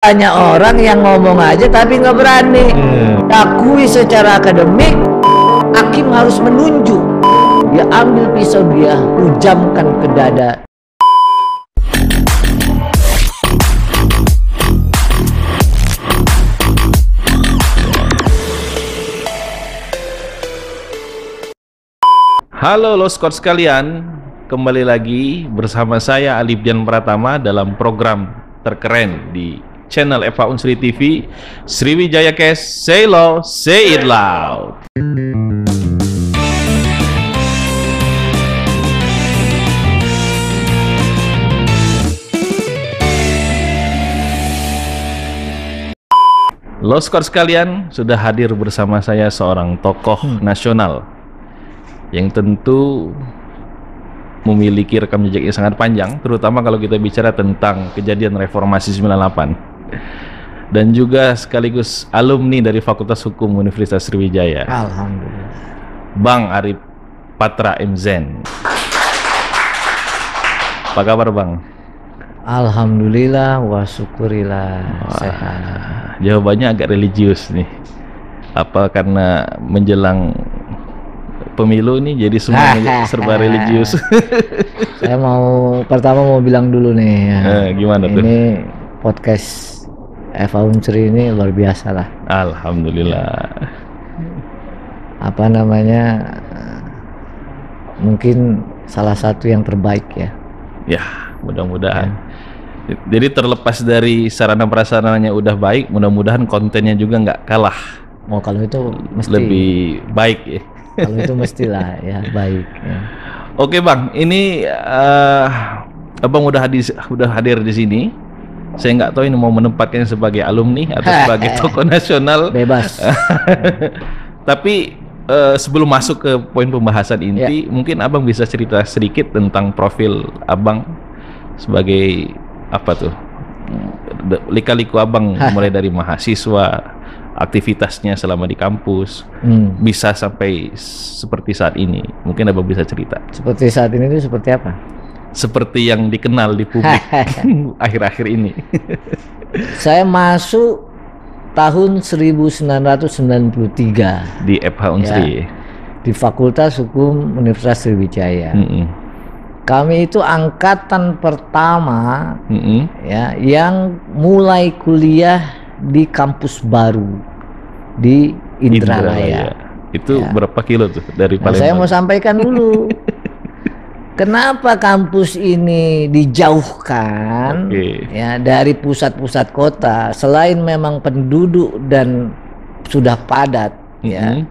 Banyak orang yang ngomong aja tapi nggak berani. Akui secara akademik, hakim harus menunjuk. Dia ambil pisau, dia hujamkan ke dada. Halo Loskot sekalian, kembali lagi bersama saya Alipjan Pratama dalam program terkeren di channel Eva Unsri TV, Sriwijaya Cast, Say Low, Say It Loud. Loskot sekalian, sudah hadir bersama saya seorang tokoh nasional yang tentu memiliki rekam jejak yang sangat panjang, terutama kalau kita bicara tentang kejadian reformasi 98, dan juga sekaligus alumni dari Fakultas Hukum Universitas Sriwijaya. Alhamdulillah. Bang Arif Patra MZen. Apa kabar Bang? Alhamdulillah wa syukurillah. Sehat. Jawabannya agak religius nih. Apa karena menjelang pemilu ini jadi semuanya serba religius? Saya pertama mau bilang dulu nih ya. Gimana tuh? Ini podcast Eva Unsri ini luar biasa lah. Alhamdulillah. Apa namanya? Mungkin salah satu yang terbaik ya. Ya, mudah-mudahan. Jadi terlepas dari sarana prasarananya udah baik, mudah-mudahan kontennya juga nggak kalah. Oh, kalau itu mesti lebih baik ya. Kalau itu mestilah ya baik ya. Oke Bang, ini Abang udah hadir di sini. Saya nggak tahu ini mau menempatkan sebagai alumni atau sebagai tokoh nasional. Bebas. Tapi sebelum masuk ke poin pembahasan inti, mungkin Abang bisa cerita sedikit tentang profil Abang sebagai apa tuh? Lika-liku Abang mulai dari mahasiswa, aktivitasnya selama di kampus, bisa sampai seperti saat ini. Mungkin Abang bisa cerita. Seperti saat ini itu seperti apa? Seperti yang dikenal di publik akhir-akhir ini. Saya masuk tahun 1993 di FH Unsri, di Fakultas Hukum Universitas Sriwijaya. Kami itu angkatan pertama ya yang mulai kuliah di kampus baru di Indralaya. Itu berapa kilo tuh dari Palembang? Saya mau sampaikan dulu. Kenapa kampus ini dijauhkan ya dari pusat-pusat kota, selain memang penduduk dan sudah padat ya.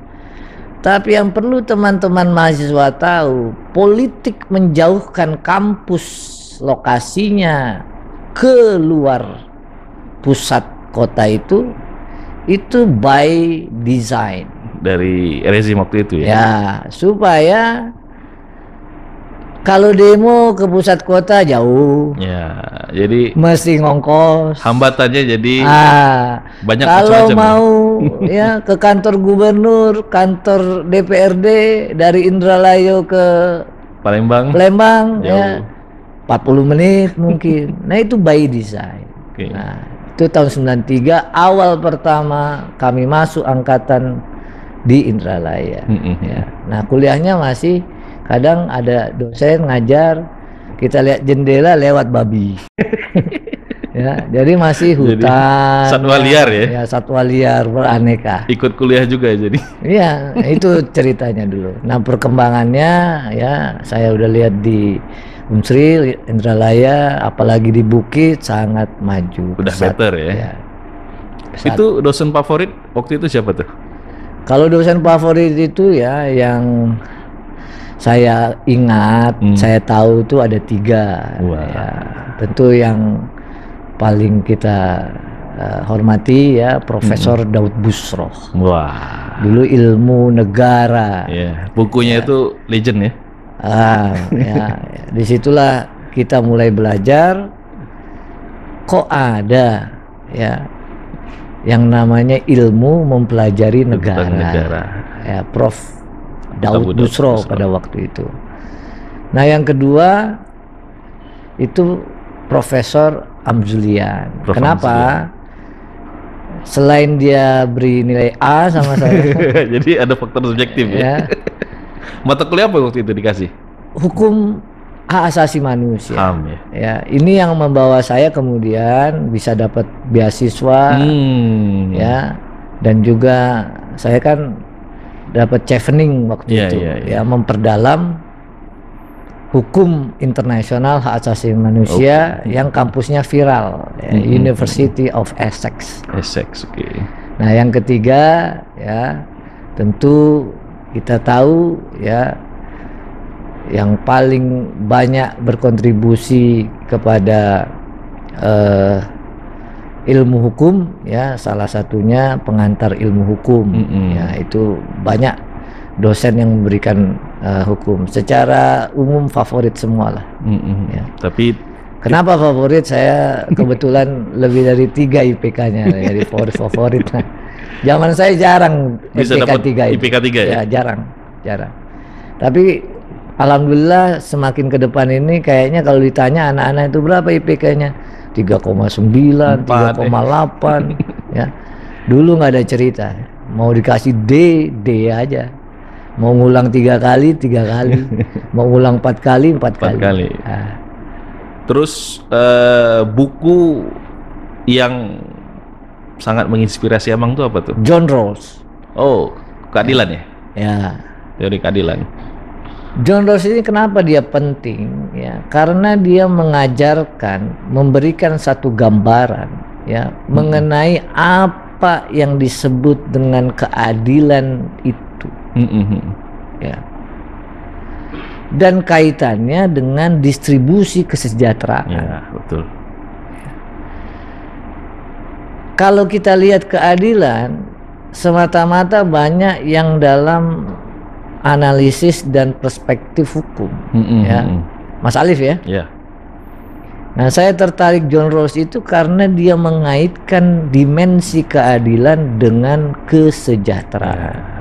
Tapi yang perlu teman-teman mahasiswa tahu, politik menjauhkan kampus lokasinya keluar pusat kota itu by design dari rezim waktu itu ya. Ya, supaya kalau demo ke pusat kota jauh. Ya, jadi mesti ngongkos. Hambatannya jadi banyak. Kalau mau ya ke kantor gubernur, kantor DPRD dari Indralaya ke Palembang ya 40 menit mungkin. Nah, itu by design. Nah, itu tahun 93 awal pertama kami masuk angkatan di Indralaya. Ya. Nah, kuliahnya masih kadang ada dosen ngajar, kita lihat jendela lewat babi. Ya, jadi masih hutan. Jadi, satwa liar ya? Ya, satwa liar beraneka. Ikut kuliah juga jadi. Iya, itu ceritanya dulu. Nah, perkembangannya ya saya udah lihat di Unsri, Indralaya, apalagi di Bukit sangat maju. Udah better ya. Itu dosen favorit waktu itu siapa tuh? Kalau dosen favorit itu ya yang saya ingat, saya tahu itu ada 3. Ya, tentu yang paling kita hormati ya Profesor Daud Busroh. Wah. Dulu ilmu negara. Ya, bukunya itu legend ya. Ya, disitulah kita mulai belajar. Kok ada ya yang namanya ilmu mempelajari negara. Ya, Prof Daud Busroh pada waktu itu. Nah, yang kedua itu Profesor Amzulian. Kenapa? selain dia beri nilai A sama saya. Jadi ada faktor subjektif ya. Mata kuliah apa waktu itu dikasih? Hukum hak asasi manusia. HAM ya. Ya, ini yang membawa saya kemudian bisa dapat beasiswa, ya, dan juga saya kan dapat chevening waktu itu, ya, memperdalam hukum internasional hak asasi manusia yang kampusnya viral, ya, University of Essex. Essex, oke. Nah, yang ketiga, ya, tentu kita tahu, ya, yang paling banyak berkontribusi kepada ilmu hukum, ya, salah satunya pengantar ilmu hukum, ya, itu banyak dosen yang memberikan hukum. Secara umum favorit semua lah. Ya. Tapi kenapa favorit? Saya kebetulan lebih dari 3 IPK-nya, jadi favorit. Nah, zaman saya jarang bisa IPK dapat 3 IPK 3 ya? Jarang. Tapi alhamdulillah semakin ke depan ini kayaknya kalau ditanya anak-anak itu berapa IPK-nya? 3,9, 3,8 ya. Dulu nggak ada cerita. Mau dikasih D aja. Mau ngulang 3 kali, mau ngulang 4 kali, 4 kali. Nah. Terus buku yang sangat menginspirasi Abang tuh apa tuh? John Rawls. Oh, keadilan ya? Ya. Teori keadilan. John Rawls ini kenapa dia penting? Ya, karena dia mengajarkan, memberikan satu gambaran, ya, mengenai apa yang disebut dengan keadilan itu. Ya. Dan kaitannya dengan distribusi kesejahteraan. Ya, betul. Kalau kita lihat keadilan, semata-mata banyak yang dalam analisis dan perspektif hukum, ya, Mas Alif ya. Ya. Nah, saya tertarik John Rawls itu karena dia mengaitkan dimensi keadilan dengan kesejahteraan.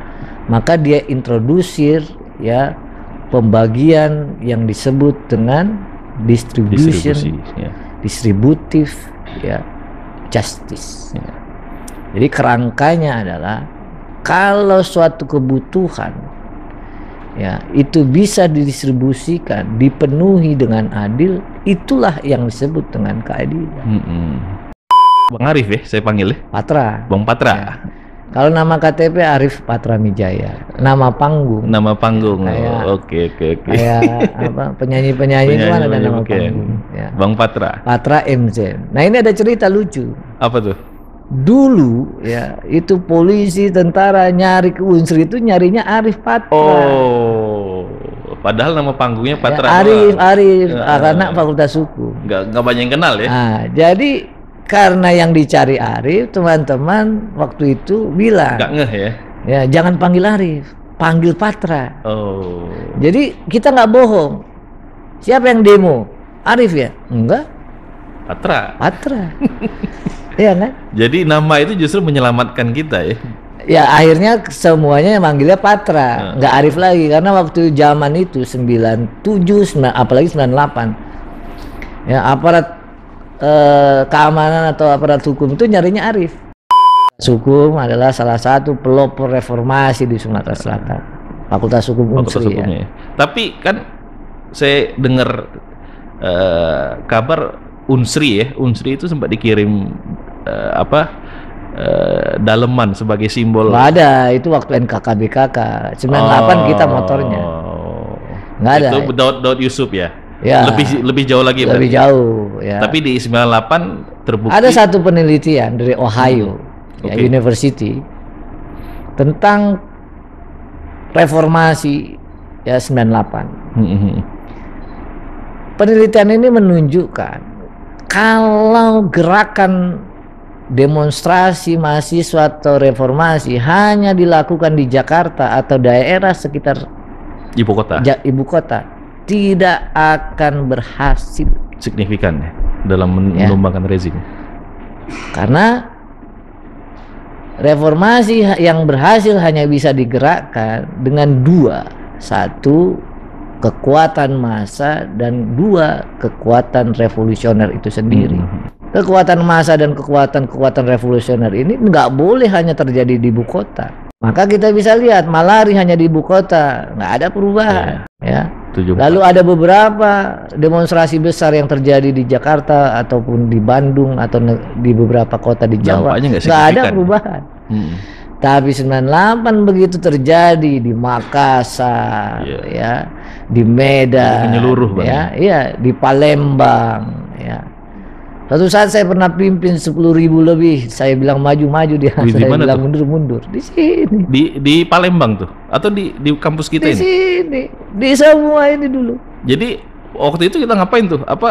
Maka dia introdusir, ya, pembagian yang disebut dengan distributif, ya, justice. Ya. Jadi kerangkanya adalah kalau suatu kebutuhan, ya, itu bisa didistribusikan, dipenuhi dengan adil, itulah yang disebut dengan keadilan. Bang Arif ya, saya panggil ya. Patra. Bang Patra. Ya. Kalau nama KTP Arif Patra Mijaya. Nama panggung. Nama panggung. Kayak, oke. Kayak apa, penyanyi itu kan ada nama panggung. Ya. Bang Patra. Patra MZ. Nah, ini ada cerita lucu. Apa tuh? Dulu, ya, itu polisi, tentara nyari ke Unsri itu nyarinya Arif Patra. Oh, padahal nama panggungnya Patra. Ya, Arif, karena Fakultas Hukum. Nggak banyak yang kenal ya. Nah, jadi karena yang dicari Arif, teman-teman waktu itu bilang, nggak ngeh ya? Ya, jangan panggil Arif, panggil Patra. Oh. Jadi kita nggak bohong. Siapa yang demo? Arif ya? Enggak. Patra. Iya kan? Jadi nama itu justru menyelamatkan kita ya? Ya, akhirnya semuanya manggilnya Patra, nggak Arif lagi, karena waktu zaman itu 97, apalagi 98, ya, aparat keamanan atau aparat hukum itu nyarinya Arif. Hukum adalah salah satu pelopor reformasi di Sumatera Selatan. Fakultas Hukum Unsri ya. Tapi kan saya dengar kabar Unsri ya, Unsri itu sempat dikirim daleman sebagai simbol. Nggak ada, itu waktu NKKBKK 98 kita motornya. Nggak ada. Itu Daud Yusuf ya. Ya, lebih jauh lagi. Lebih jauh ya. Tapi di 98 terbukti. Ada satu penelitian dari Ohio ya, University tentang reformasi ya 98. Penelitian ini menunjukkan kalau gerakan demonstrasi mahasiswa atau reformasi hanya dilakukan di Jakarta atau daerah sekitar ibu kota tidak akan berhasil signifikan ya dalam menumbangkan rezim. Karena reformasi yang berhasil hanya bisa digerakkan dengan 2, 1 kekuatan massa dan 2 kekuatan revolusioner itu sendiri. Kekuatan massa dan kekuatan revolusioner ini nggak boleh hanya terjadi di ibu kota. Maka kita bisa lihat malari hanya di ibu kota, nggak ada perubahan. Ya. Lalu ada beberapa demonstrasi besar yang terjadi di Jakarta ataupun di Bandung atau di beberapa kota di Jawa, nggak ada perubahan. Tapi 98 begitu terjadi di Makassar, ya, di Medan, menyeluruh, ya, di Palembang, ya. Suatu saat saya pernah pimpin 10.000 lebih. Saya bilang maju-maju, dia saya bilang mundur-mundur. Di sini. Di Palembang tuh atau di kampus kita ini? Di sini. Di semua ini dulu. Jadi waktu itu kita ngapain tuh? Apa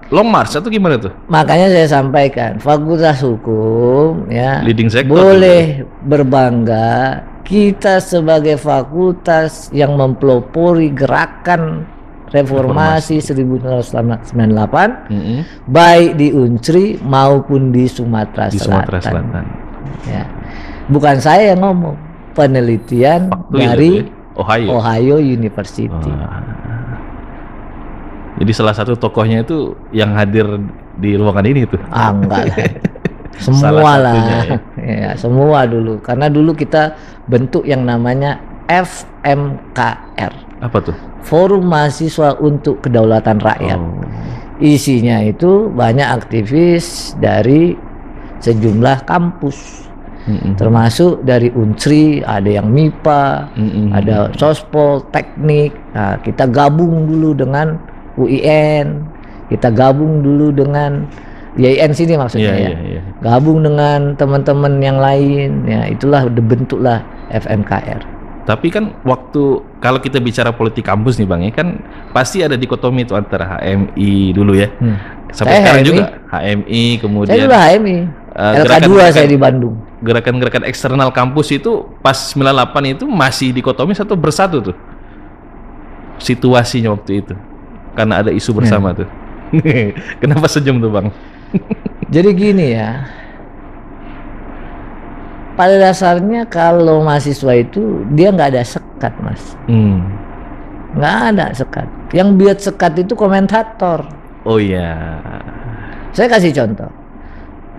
long march atau gimana tuh? Makanya saya sampaikan, Fakultas Hukum ya leading sector boleh berbangga kita sebagai fakultas yang mempelopori gerakan reformasi 1998 baik di Unsri maupun di Sumatera Selatan. Ya. Bukan saya yang ngomong, penelitian dari Ohio University. Jadi salah satu tokohnya itu yang hadir di ruangan ini tuh. Enggak lah. Semua lah. Ya, semua dulu. Karena dulu kita bentuk yang namanya FMKR. Apa tuh? Forum Mahasiswa untuk Kedaulatan Rakyat. Isinya itu banyak aktivis dari sejumlah kampus, termasuk dari Unsri, ada yang MIPA, ada Sospol, Teknik. Nah, kita gabung dulu dengan UIN, kita gabung dulu dengan YIN sini maksudnya ya. Gabung dengan teman-teman yang lain, ya itulah bentuklah FMKR. Tapi kan waktu kalau kita bicara politik kampus nih Bang ya kan pasti ada dikotomi itu antara HMI dulu ya. Sampai sekarang HMI juga HMI, kemudian saya juga HMI. LK2 saya di Bandung. Gerakan-gerakan eksternal kampus itu pas 98 itu masih dikotomi atau bersatu tuh situasinya waktu itu karena ada isu bersama tuh. Kenapa senyum tuh Bang? Jadi gini ya, pada dasarnya kalau mahasiswa itu dia nggak ada sekat Mas, nggak ada sekat. Yang buat sekat itu komentator. Oh iya. Saya kasih contoh.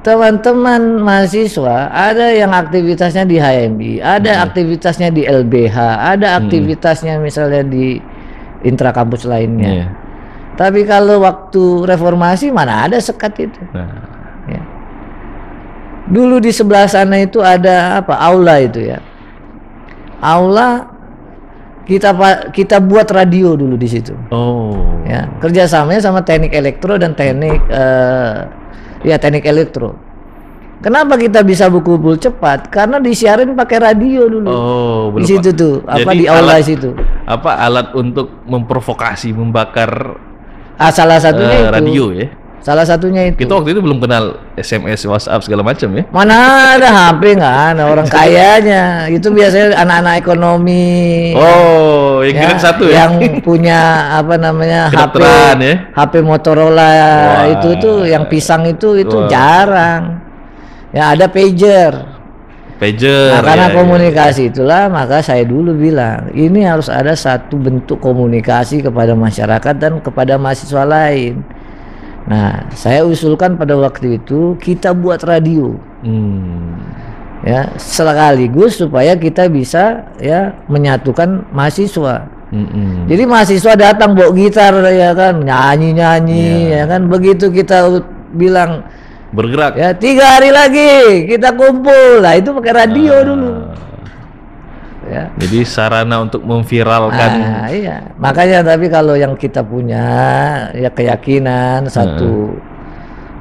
Teman-teman mahasiswa ada yang aktivitasnya di HMI, ada aktivitasnya di LBH, ada aktivitasnya misalnya di intrakampus lainnya. Tapi kalau waktu reformasi mana ada sekat itu. Ya. Dulu di sebelah sana itu ada apa? Aula itu ya. Aula kita buat radio dulu di situ. Ya, kerjasamanya sama teknik elektro dan teknik teknik elektro. Kenapa kita bisa bukul cepat? Karena disiarin pakai radio dulu. Di situ tuh, apa di aula situ. Apa alat untuk memprovokasi, membakar salah satunya itu radio ya. Salah satunya itu. Kita waktu itu belum kenal SMS, WhatsApp segala macam ya. Mana ada HP, nggak ada orang kayanya. Itu biasanya anak-anak ekonomi. Yang kirim satu ya. Yang punya apa namanya HP, ya? HP Motorola. Itu tuh yang pisang itu jarang. Ya ada pager. Nah, karena komunikasi itulah maka saya dulu bilang ini harus ada satu bentuk komunikasi kepada masyarakat dan kepada mahasiswa lain. Nah, saya usulkan pada waktu itu kita buat radio, ya sekaligus supaya kita bisa ya menyatukan mahasiswa. Jadi mahasiswa datang bawa gitar ya kan, nyanyi ya kan, begitu kita bilang bergerak ya 3 hari lagi kita kumpul, lah itu pakai radio dulu. Ya. Jadi sarana untuk memviralkan. Iya. Makanya tapi kalau yang kita punya ya keyakinan satu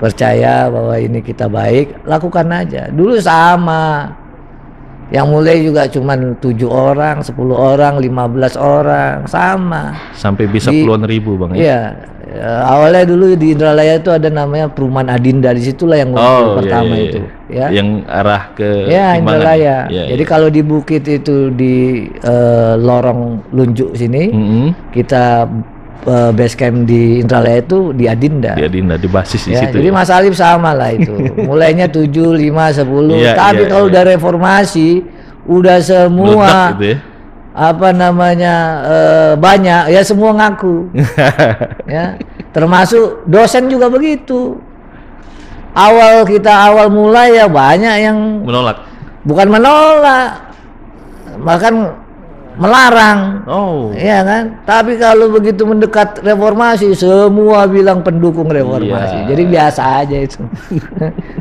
percaya bahwa ini kita baik, lakukan aja. Dulu sama. Yang mulai juga cuman 7 orang, 10 orang, 15 orang, sama. Sampai bisa puluhan ribu Bang ya. Iya. Awalnya dulu di Indralaya itu ada namanya Perumahan Adinda, disitulah yang pertama itu ya. Yang arah ke Indralaya. Jadi kalau di bukit itu di lorong Lunjuk sini, kita base camp di Indralaya itu di Adinda. Di Adinda, di basis di situ. Jadi Mas Alif sama lah itu. Mulainya 7, 5, 10. Tapi kalau udah reformasi udah semua gitu ya? Apa namanya banyak ya, semua ngaku. Ya, termasuk dosen juga begitu. awal mulai ya banyak yang menolak. Bukan menolak, bahkan melarang. Iya kan? Tapi kalau begitu mendekat reformasi, semua bilang pendukung reformasi. Jadi biasa aja itu.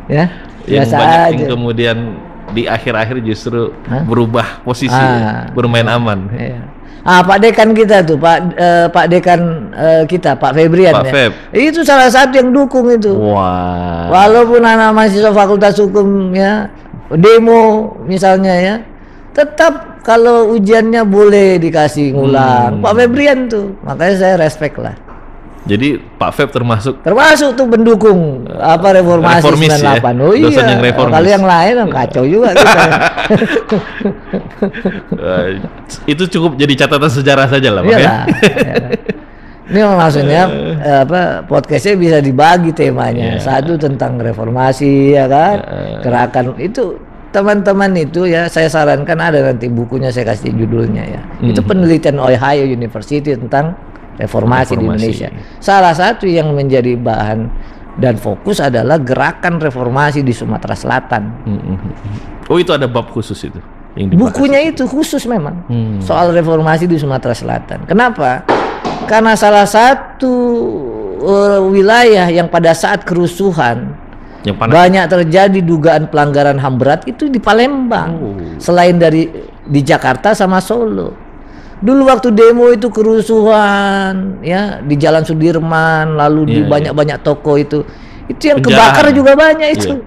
Ya, biasa aja. Yang kemudian di akhir-akhir justru berubah posisi, bermain aman. Iya. Pak Dekan kita tuh, Pak Dekan kita, Pak Febrian, Pak Feb. Itu salah satu yang dukung itu. Wah. Walaupun anak mahasiswa Fakultas Hukum ya demo misalnya ya, tetap kalau ujiannya boleh dikasih ngulang. Pak Febrian tuh, makanya saya respect lah. Jadi Pak Feb termasuk tuh pendukung reformasi 98. Ya? Oh iya. Dosen yang reformis. Kalau yang lain kacau juga kita. Itu cukup jadi catatan sejarah saja lah, Pak. Ya. Ini maksudnya podcastnya bisa dibagi temanya. Satu tentang reformasi ya kan, gerakan itu. Teman-teman itu ya saya sarankan ada nanti bukunya, saya kasih judulnya ya. Itu penelitian Ohio University tentang reformasi di Indonesia. Salah satu yang menjadi bahan dan fokus adalah gerakan reformasi di Sumatera Selatan. Oh, itu ada bab khusus itu. Bukunya itu khusus memang soal reformasi di Sumatera Selatan. Kenapa? Karena salah satu wilayah yang pada saat kerusuhan yang banyak terjadi dugaan pelanggaran HAM berat itu di Palembang. Selain di Jakarta sama Solo. Dulu waktu demo itu kerusuhan ya di Jalan Sudirman, lalu di banyak-banyak toko itu yang kebakar juga banyak itu.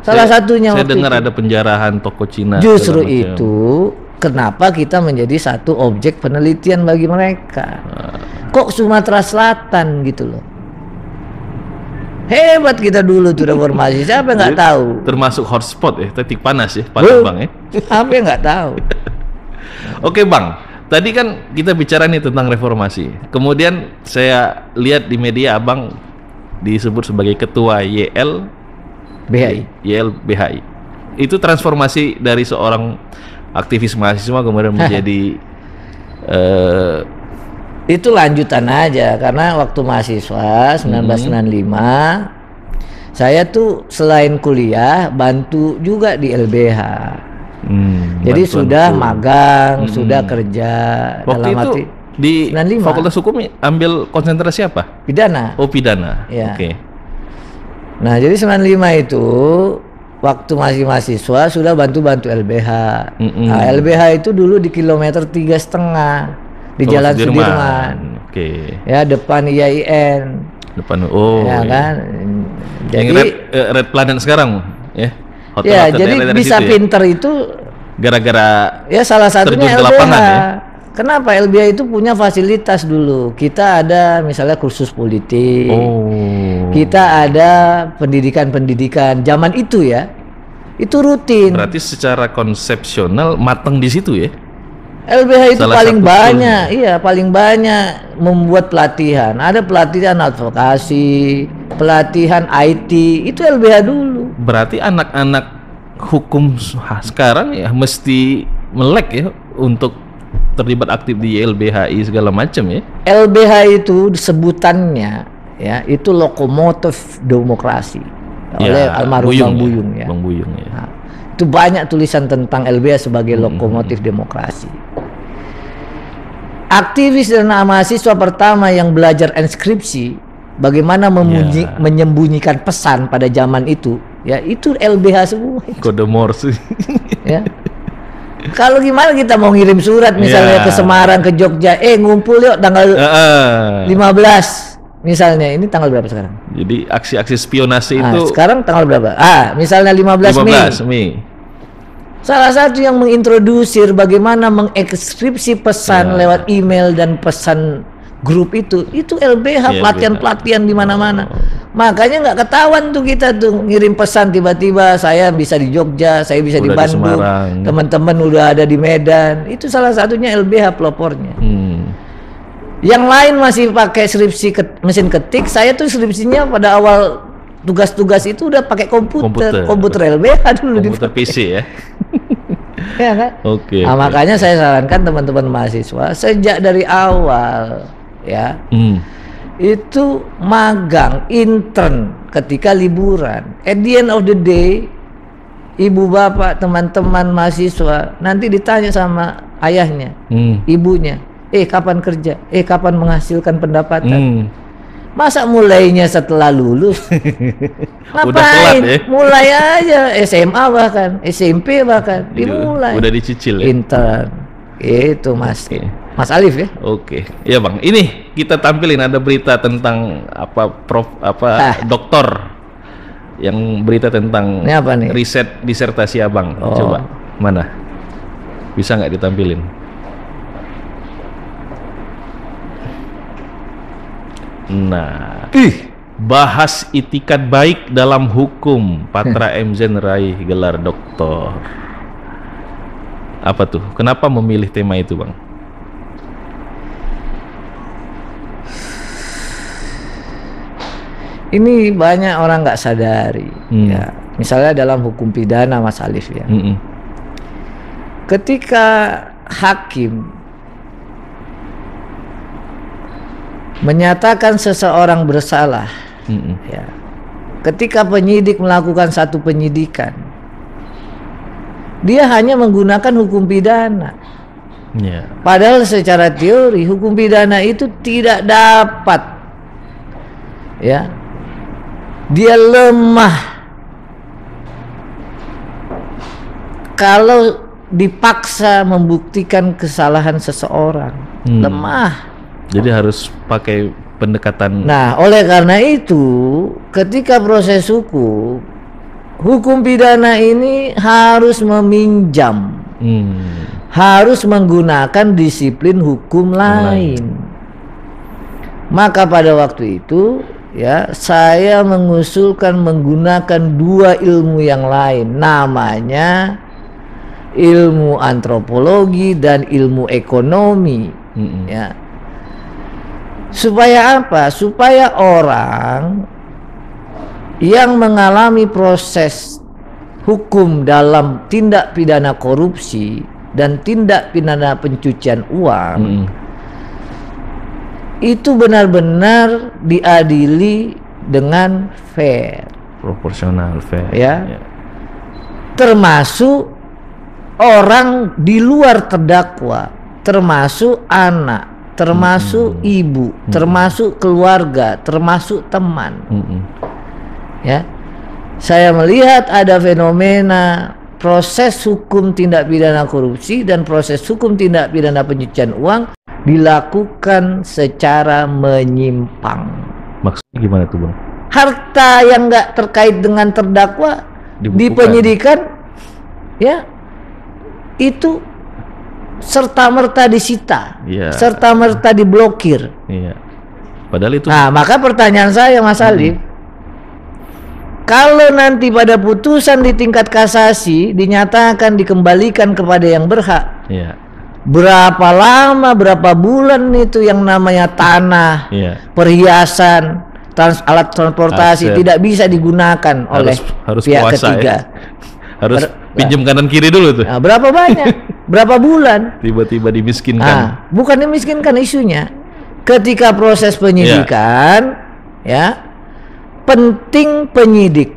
Salah satunya saya dengar ada penjarahan toko Cina. Justru itu kenapa kita menjadi satu objek penelitian bagi mereka. Kok Sumatera Selatan gitu loh. Hebat kita dulu tuh reformasi. Siapa nggak tahu? Termasuk hotspot ya, titik panas ya, Palembang ya. Siapa yang nggak tahu? Oke Bang, tadi kan kita bicara nih tentang reformasi. Kemudian saya lihat di media Abang disebut sebagai ketua YLBHI. Itu transformasi dari seorang aktivis mahasiswa kemudian menjadi itu lanjutan aja, karena waktu mahasiswa 1995 saya tuh selain kuliah bantu juga di LBH. Jadi sudah magang, sudah kerja. Waktu dalam itu di 95. Fakultas Hukum ambil konsentrasi apa? Pidana. Oh, pidana. Ya. Oke. Nah, jadi 95 itu waktu masih mahasiswa sudah bantu LBH. Nah, LBH itu dulu di kilometer 3,5 di Jalan Sudirman. Oke. Ya, depan IAIN. Depan ya kan. Jadi Red Planet sekarang ya. Hotel jadi bisa pinter itu gara-gara ya salah satunya LBH. Lapangan, ya? Kenapa LBH itu punya fasilitas dulu? Kita ada misalnya kursus politik. Kita ada pendidikan zaman itu ya. Itu rutin. Berarti secara konsepsional matang di situ ya. LBH itu paling banyak, paling banyak membuat pelatihan. Ada pelatihan advokasi, pelatihan IT, itu LBH dulu. Berarti anak-anak hukum sekarang ya mesti melek ya untuk terlibat aktif di LBHI segala macam ya. LBH itu sebutannya ya itu lokomotif demokrasi oleh almarhum Bang Buyung ya. Bang Buyung ya. Nah, itu banyak tulisan tentang LBH sebagai lokomotif demokrasi. Aktivis dan mahasiswa pertama yang belajar enskripsi, bagaimana menyembunyikan pesan pada zaman itu, ya itu LBH semua. Kode Morse. Ya. Kalau gimana kita mau ngirim surat misalnya ke Semarang, ke Jogja, ngumpul yuk tanggal 15. Misalnya ini tanggal berapa sekarang? Jadi aksi-aksi spionase itu sekarang tanggal berapa? Misalnya 15 Mei. Salah satu yang mengintrodusir bagaimana mengekskripsi pesan lewat email dan pesan grup itu LBH, pelatihan-pelatihan di mana-mana. Makanya nggak ketahuan tuh kita tuh ngirim pesan tiba-tiba saya bisa di Jogja, saya bisa udah di Bandung, teman-teman udah ada di Medan. Itu salah satunya LBH pelopornya. Yang lain masih pakai mesin ketik. Saya tuh skripsinya pada awal tugas-tugas itu udah pakai komputer LBH dulu, komputer PC ya. Ya kan? Oke. Nah, makanya saya sarankan teman-teman mahasiswa sejak dari awal ya itu magang intern ketika liburan. At the end of the day, ibu bapak, teman-teman mahasiswa nanti ditanya sama ayahnya, ibunya, kapan kerja? Kapan menghasilkan pendapatan? Masa mulainya setelah lulus? Ngapain? Udah telat ya? Mulai aja SMA bahkan, SMP bahkan dimulai. Udah dicicil ya? Intern. Itu Mas. Mas Alif ya? Oke. Ya Bang, ini kita tampilin ada berita tentang doktor yang berita tentang ini apa nih? Riset disertasi Abang. Coba mana? Bisa nggak ditampilin? Nah, bahas itikat baik dalam hukum. Patra M. Zen raih gelar doktor. Apa tuh? Kenapa memilih tema itu, Bang? Ini banyak orang nggak sadari. Ya, misalnya dalam hukum pidana, Mas Alif ya. Ketika hakim menyatakan seseorang bersalah, ya, ketika penyidik melakukan satu penyidikan, dia hanya menggunakan hukum pidana. Padahal secara teori hukum pidana itu tidak dapat, ya, dia lemah kalau dipaksa membuktikan kesalahan seseorang. Lemah. Jadi harus pakai pendekatan. Nah, oleh karena itu, ketika proses hukum pidana ini harus meminjam, harus menggunakan disiplin hukum lain. Maka pada waktu itu, ya, saya mengusulkan menggunakan dua ilmu yang lain, namanya ilmu antropologi dan ilmu ekonomi. Ya. Supaya apa? Supaya orang yang mengalami proses hukum dalam tindak pidana korupsi dan tindak pidana pencucian uang itu benar-benar diadili dengan fair, proporsional, fair. Ya. Termasuk orang di luar terdakwa, termasuk anak, termasuk ibu, termasuk keluarga, termasuk teman. Ya, saya melihat ada fenomena proses hukum tindak pidana korupsi dan proses hukum tindak pidana pencucian uang dilakukan secara menyimpang. Maksudnya gimana tuh, Bang? Harta yang nggak terkait dengan terdakwa di penyidikan, ya, itu serta-merta disita, serta-merta diblokir. Padahal itu. Nah, maka pertanyaan saya, Mas Alif, kalau nanti pada putusan di tingkat kasasi dinyatakan dikembalikan kepada yang berhak, berapa lama, berapa bulan itu yang namanya tanah, perhiasan, alat transportasi tidak bisa digunakan oleh pihak ketiga. Harus pinjam kanan kiri dulu tuh. Nah, berapa banyak? Berapa bulan? Tiba-tiba dimiskinkan. Nah, bukan dimiskinkan isunya. Ketika proses penyidikan, ya, penting penyidik,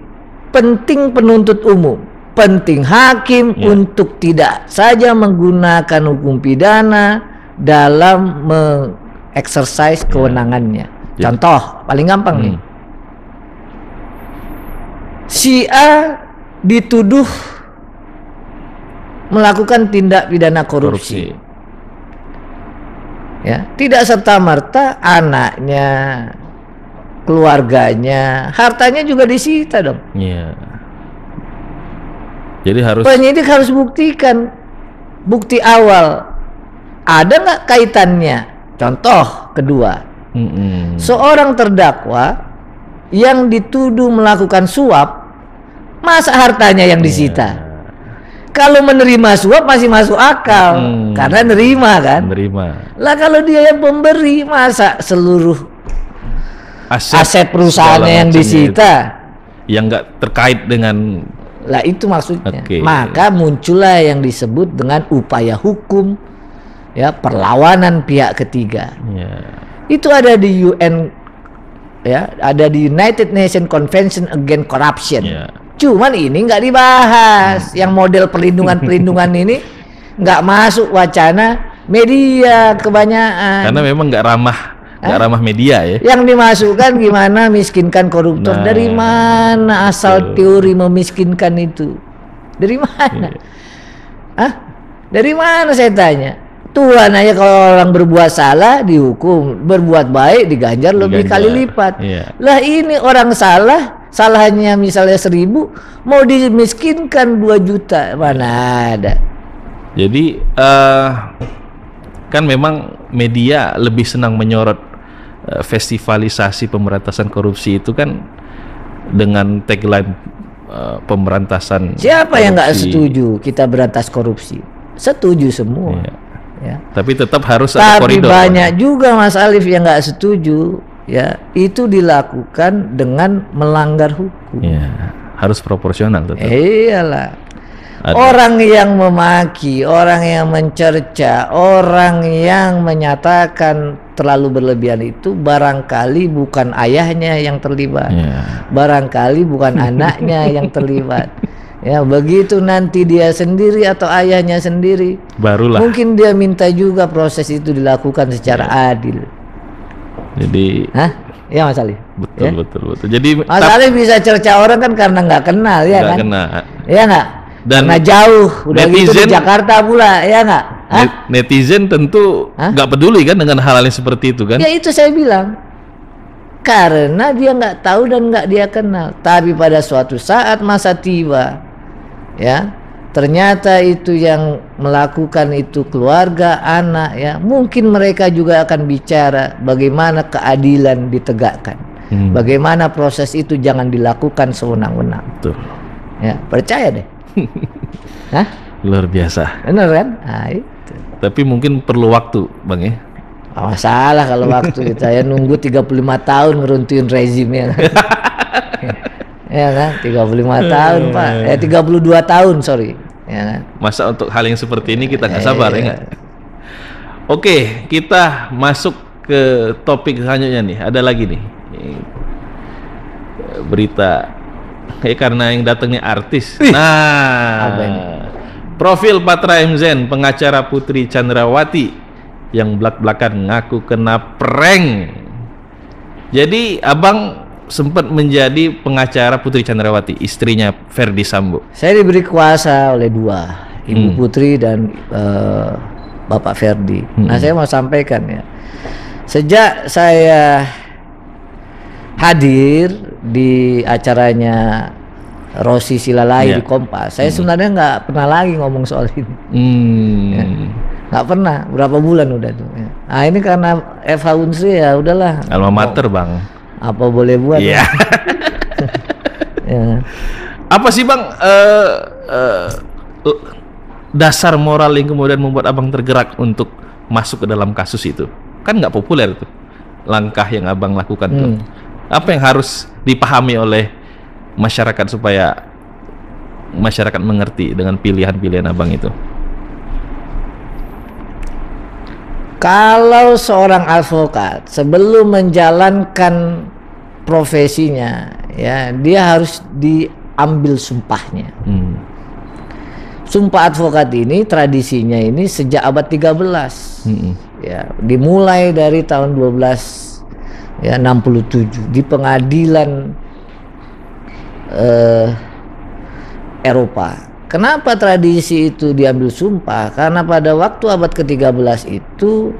penting penuntut umum, penting hakim untuk tidak saja menggunakan hukum pidana dalam mengeksersis kewenangannya. Contoh paling gampang nih. Si A dituduh melakukan tindak pidana korupsi. Ya, tidak serta-merta anaknya, keluarganya, hartanya juga disita dong. Jadi penyidik harus buktikan bukti awal ada nggak kaitannya. Contoh kedua, seorang terdakwa yang dituduh melakukan suap, masa hartanya yang disita? Kalau menerima suap masih masuk akal, karena nerima kan. Lah kalau dia yang pemberi, masa seluruh aset perusahaannya yang disita, yang nggak terkait dengan. Lah itu maksudnya. Maka muncullah yang disebut dengan upaya hukum, ya, perlawanan pihak ketiga. Itu ada di UN ya, ada di United Nations Convention Against Corruption. Yeah. Cuman ini nggak dibahas. Yang model perlindungan ini nggak masuk wacana media kebanyakan. Karena memang nggak ramah media ya. Yang dimasukkan gimana miskinkan koruptor. Dari mana asal teori memiskinkan itu? Dari mana? Dari mana saya tanya? Tuhan aja kalau orang berbuat salah dihukum, berbuat baik diganjar lebih kali lipat. Lah ini orang salahnya misalnya 1.000, mau dimiskinkan 2 juta, mana ada? Jadi kan memang media lebih senang menyorot festivalisasi pemberantasan korupsi itu kan dengan tagline pemberantasan. Siapa yang nggak setuju kita berantas korupsi? Setuju semua. Ya. Tapi tetap harus ada koridor. Tapi banyak juga Mas Alif yang nggak setuju. Ya, itu dilakukan dengan melanggar hukum. Ya, harus proporsional tetap. Iyalah. Orang yang memaki, orang yang mencerca, orang yang menyatakan terlalu berlebihan itu barangkali bukan ayahnya yang terlibat, barangkali bukan anaknya yang terlibat. Ya, begitu nanti dia sendiri atau ayahnya sendiri, barulah mungkin dia minta juga proses itu dilakukan secara adil. Jadi, ya Mas Ali. Betul. Jadi Mas Ali bisa cerca orang kan karena nggak kenal, ya kan? Ya nggak? Dan karena jauh, udah netizen, gitu di Jakarta pula, ya nggak? Netizen tentu nggak peduli kan dengan hal-hal yang seperti itu kan? Ya itu saya bilang, karena dia nggak tahu dan nggak dia kenal. Tapi pada suatu saat masa tiba, ya ternyata itu yang melakukan itu keluarga, anak, ya mungkin mereka juga akan bicara bagaimana keadilan ditegakkan, bagaimana proses itu jangan dilakukan sewenang-wenang. Ya percaya deh. Luar biasa. Benar kan? Itu. Tapi mungkin perlu waktu, Bang ya. Masalah kalau waktu saya nunggu 35 tahun ngeruntuhin rezimnya. Ya kan? 35 tahun, Pak. 32 tahun, sorry. Ya kan? Masa untuk hal yang seperti ini kita nggak sabar ya nggak? Oke, kita masuk ke topik selanjutnya nih. Ada lagi nih berita. Karena yang datangnya artis. Profil Patra M. Zen, pengacara Putri Chandrawati yang belak-belakan ngaku kena prank. Jadi abang sempat menjadi pengacara Putri Chandrawati, istrinya Ferdi Sambo. Saya diberi kuasa oleh 2, Ibu Putri dan Bapak Ferdi. Nah saya mau sampaikan ya, sejak saya hadir di acaranya Rosi Silalai di Kompas, saya sebenarnya nggak pernah lagi ngomong soal ini. Nggak pernah, berapa bulan udah tuh. Nah ini karena FH Unsri ya udahlah. Alma mater Bang. Apa boleh buat? Iya. Apa sih Bang dasar moral yang kemudian membuat abang tergerak untuk masuk ke dalam kasus itu? Kan nggak populer tuh langkah yang abang lakukan tuh. Apa yang harus dipahami oleh masyarakat supaya masyarakat mengerti dengan pilihan-pilihan abang itu? Kalau seorang advokat sebelum menjalankan profesinya, ya dia harus diambil sumpahnya. Sumpah advokat ini tradisinya ini sejak abad 13. Ya, dimulai dari tahun 1267 di pengadilan Eropa. Kenapa tradisi itu diambil sumpah? Karena pada waktu abad ke-13 itu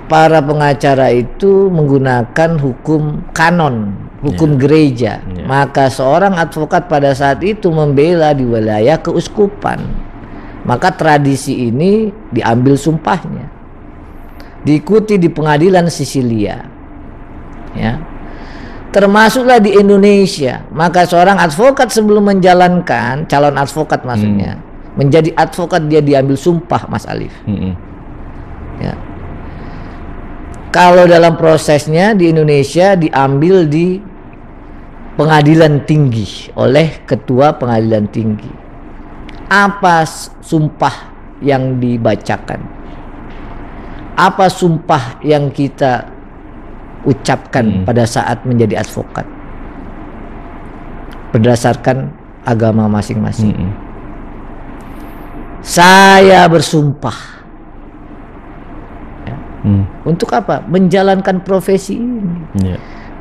para pengacara itu menggunakan hukum kanon, hukum gereja. Maka seorang advokat pada saat itu membela di wilayah keuskupan. Maka tradisi ini diambil sumpahnya. Diikuti di pengadilan Sisilia. Ya. Termasuklah di Indonesia. Maka seorang advokat sebelum menjalankan, calon advokat maksudnya, menjadi advokat dia diambil sumpah, Mas Alif. Ya. Kalau dalam prosesnya di Indonesia diambil di pengadilan tinggi oleh ketua pengadilan tinggi. Apa sumpah yang dibacakan? Apa sumpah yang kita ucapkan pada saat menjadi advokat berdasarkan agama masing-masing. Saya bersumpah ya, untuk apa? Menjalankan profesi ini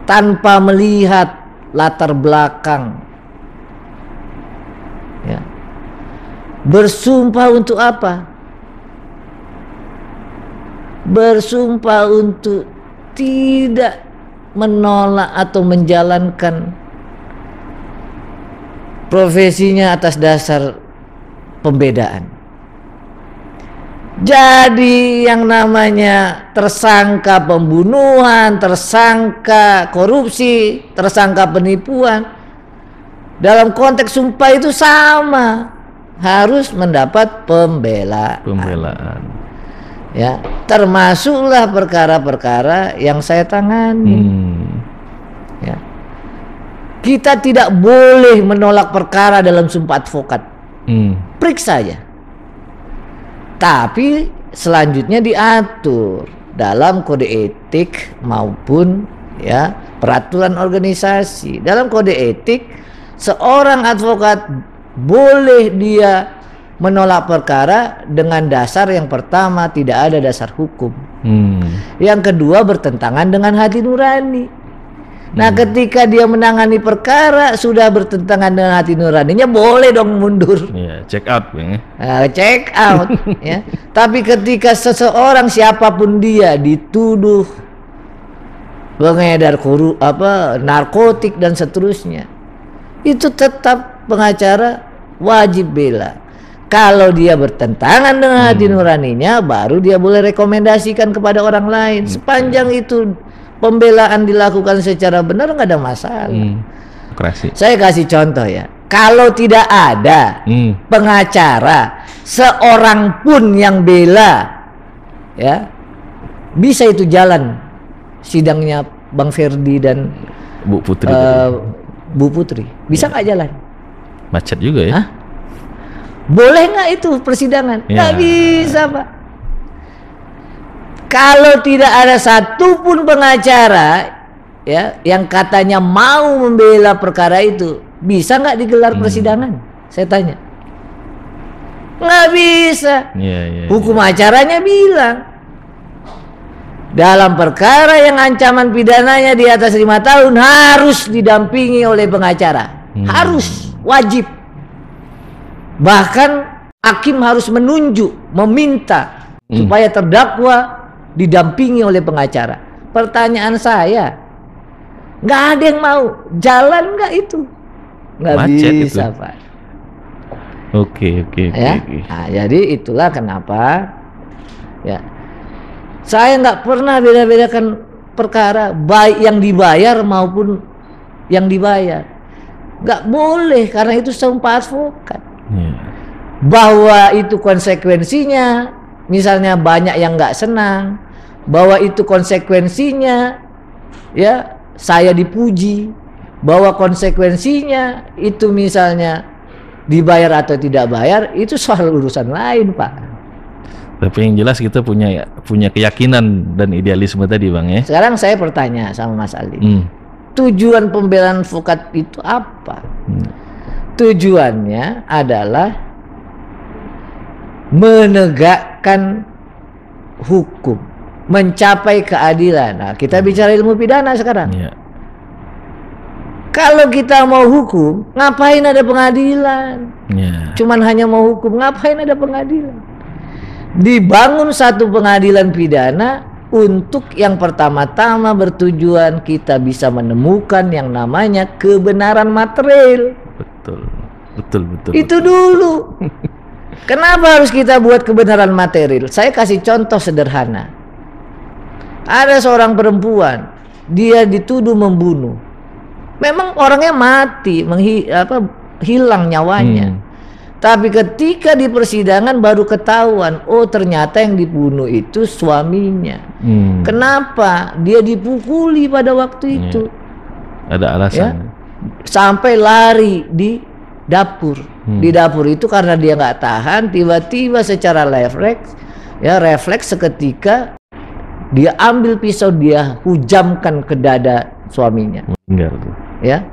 tanpa melihat latar belakang. Ya. Bersumpah untuk apa? Bersumpah untuk tidak menolak atau menjalankan profesinya atas dasar pembedaan. Jadi yang namanya tersangka pembunuhan, tersangka korupsi, tersangka penipuan, dalam konteks sumpah itu sama, harus mendapat pembelaan. Ya, termasuklah perkara-perkara yang saya tangani. Ya. Kita tidak boleh menolak perkara dalam sumpah advokat. Periksa aja. Tapi selanjutnya diatur dalam kode etik maupun ya peraturan organisasi. Dalam kode etik, seorang advokat boleh dia menolak perkara dengan dasar yang pertama tidak ada dasar hukum. Yang kedua bertentangan dengan hati nurani. Nah, ketika dia menangani perkara sudah bertentangan dengan hati nuraninya, boleh dong mundur. Check out, check out. Ya. Tapi ketika seseorang siapapun dia dituduh pengedar narkotik dan seterusnya, itu tetap pengacara wajib bela. Kalau dia bertentangan dengan hati nuraninya, baru dia boleh rekomendasikan kepada orang lain. Sepanjang itu pembelaan dilakukan secara benar, nggak ada masalah. Saya kasih contoh ya. Kalau tidak ada pengacara seorang pun yang bela, ya bisa itu jalan sidangnya Bang Ferdi dan Bu Putri. Bu Putri bisa nggak jalan? Macet juga ya. Boleh nggak itu persidangan? Nggak bisa, Pak. Kalau tidak ada satupun pengacara ya yang katanya mau membela perkara itu, bisa nggak digelar persidangan? Saya tanya. Nggak bisa. Hukum acaranya bilang dalam perkara yang ancaman pidananya di atas 5 tahun harus didampingi oleh pengacara. Harus, wajib. Bahkan hakim harus menunjuk, meminta supaya terdakwa didampingi oleh pengacara. Pertanyaan saya, nggak ada yang mau jalan nggak itu? Nggak bisa, itu. Pak. Oke. Nah, jadi itulah kenapa ya saya nggak pernah beda-bedakan perkara baik yang dibayar maupun yang dibayar. Nggak boleh karena itu sumpah advokat. Bahwa itu konsekuensinya, misalnya banyak yang nggak senang, bahwa itu konsekuensinya ya saya dipuji, bahwa konsekuensinya itu misalnya dibayar atau tidak bayar, itu soal urusan lain, Pak. Tapi yang jelas kita punya keyakinan dan idealisme tadi, Bang ya. Sekarang saya bertanya sama Mas Ali, tujuan pembelaan advokat itu apa? Tujuannya adalah menegakkan hukum, mencapai keadilan. Nah, kita bicara ilmu pidana sekarang. Kalau kita mau hukum, ngapain ada pengadilan? Cuman hanya mau hukum, ngapain ada pengadilan? Dibangun satu pengadilan pidana untuk yang pertama-tama bertujuan kita bisa menemukan yang namanya kebenaran material. Betul. Itu dulu. Kenapa harus kita buat kebenaran material? Saya kasih contoh sederhana. Ada seorang perempuan, dia dituduh membunuh. Memang orangnya mati, hilang nyawanya. Tapi ketika di persidangan baru ketahuan, oh ternyata yang dibunuh itu suaminya. Kenapa? Dia dipukuli pada waktu itu. Ada alasan. Ya? Sampai lari di dapur. Di dapur itu karena dia nggak tahan, tiba-tiba secara refleks seketika Dia ambil pisau, dia hujamkan ke dada suaminya. Meninggal tuh. Ya.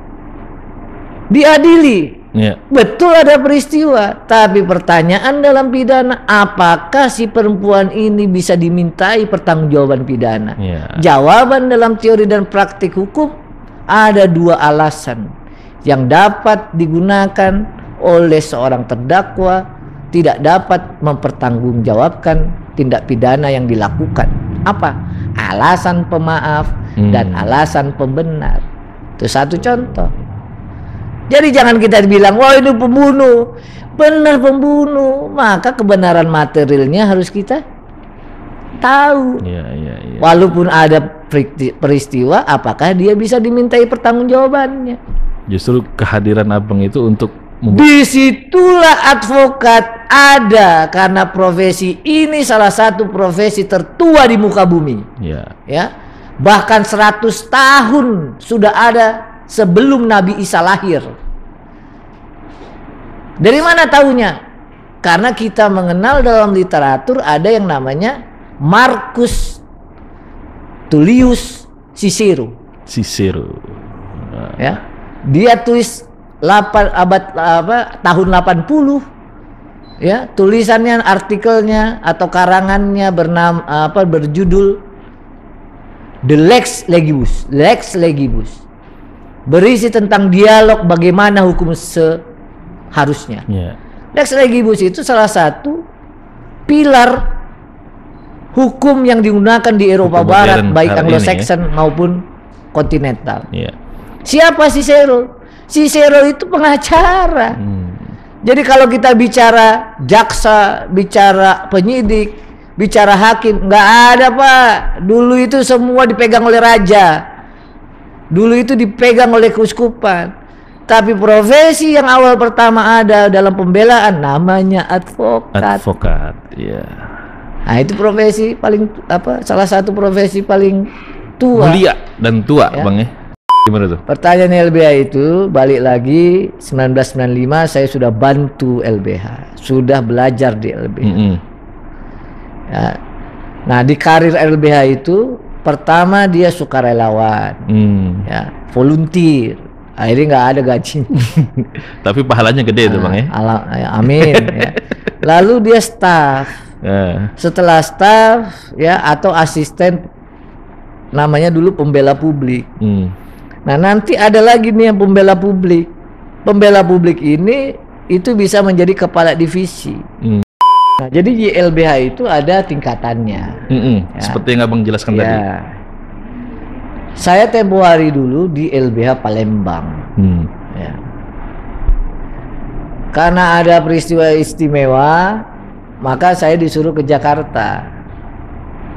Diadili. Ya. Betul ada peristiwa, tapi pertanyaan dalam pidana, apakah si perempuan ini bisa dimintai pertanggungjawaban pidana? Ya. Jawaban dalam teori dan praktik hukum ada 2 alasan yang dapat digunakan oleh seorang terdakwa tidak dapat mempertanggungjawabkan tindak pidana yang dilakukan. Apa? Alasan pemaaf dan alasan pembenar. Itu satu contoh. Jadi jangan kita bilang, wah ini pembunuh, benar pembunuh, maka kebenaran materialnya harus kita tahu. Ya. Walaupun ada peristiwa, apakah dia bisa dimintai pertanggungjawabannya? Justru kehadiran abang itu untuk disitulah advokat ada, karena profesi ini salah satu profesi tertua di muka bumi. Ya, bahkan 100 tahun sudah ada sebelum Nabi Isa lahir. Dari mana tahunya? Karena kita mengenal dalam literatur ada yang namanya Marcus Tullius Cicero. Ya, dia tulis tahun 80. Ya, tulisannya, artikelnya atau karangannya berjudul The Lex Legibus. Berisi tentang dialog bagaimana hukum seharusnya. Lex Legibus itu salah satu pilar hukum yang digunakan di Eropa Barat, baik Anglo-Saxon maupun kontinental. Siapa Cicero? Cicero itu pengacara. Jadi kalau kita bicara jaksa, bicara penyidik, bicara hakim, nggak ada Pak. Dulu itu semua dipegang oleh raja. Dulu itu dipegang oleh keuskupan. Tapi profesi yang awal pertama ada dalam pembelaan namanya advokat. Ya. Nah, itu profesi paling salah satu profesi paling tua. Mulia dan tua, ya. Bang ya. Gimana tuh? Pertanyaan LBH itu balik lagi 1995 saya sudah bantu LBH, sudah belajar di LBH. Ya. Nah, di karir LBH itu pertama dia sukarelawan, ya, volunteer, akhirnya nggak ada gaji. Tapi pahalanya gede tuh Bang ya. Amin. Ya. Lalu dia staff. Setelah staff, ya, atau asisten, namanya dulu pembela publik. Nah, nanti ada lagi nih yang pembela publik. Pembela publik ini itu bisa menjadi kepala divisi. Nah, jadi di LBH itu ada tingkatannya. Ya. Seperti yang Abang jelaskan tadi. Saya tempo hari dulu di LBH Palembang. Ya. Karena ada peristiwa istimewa, maka saya disuruh ke Jakarta.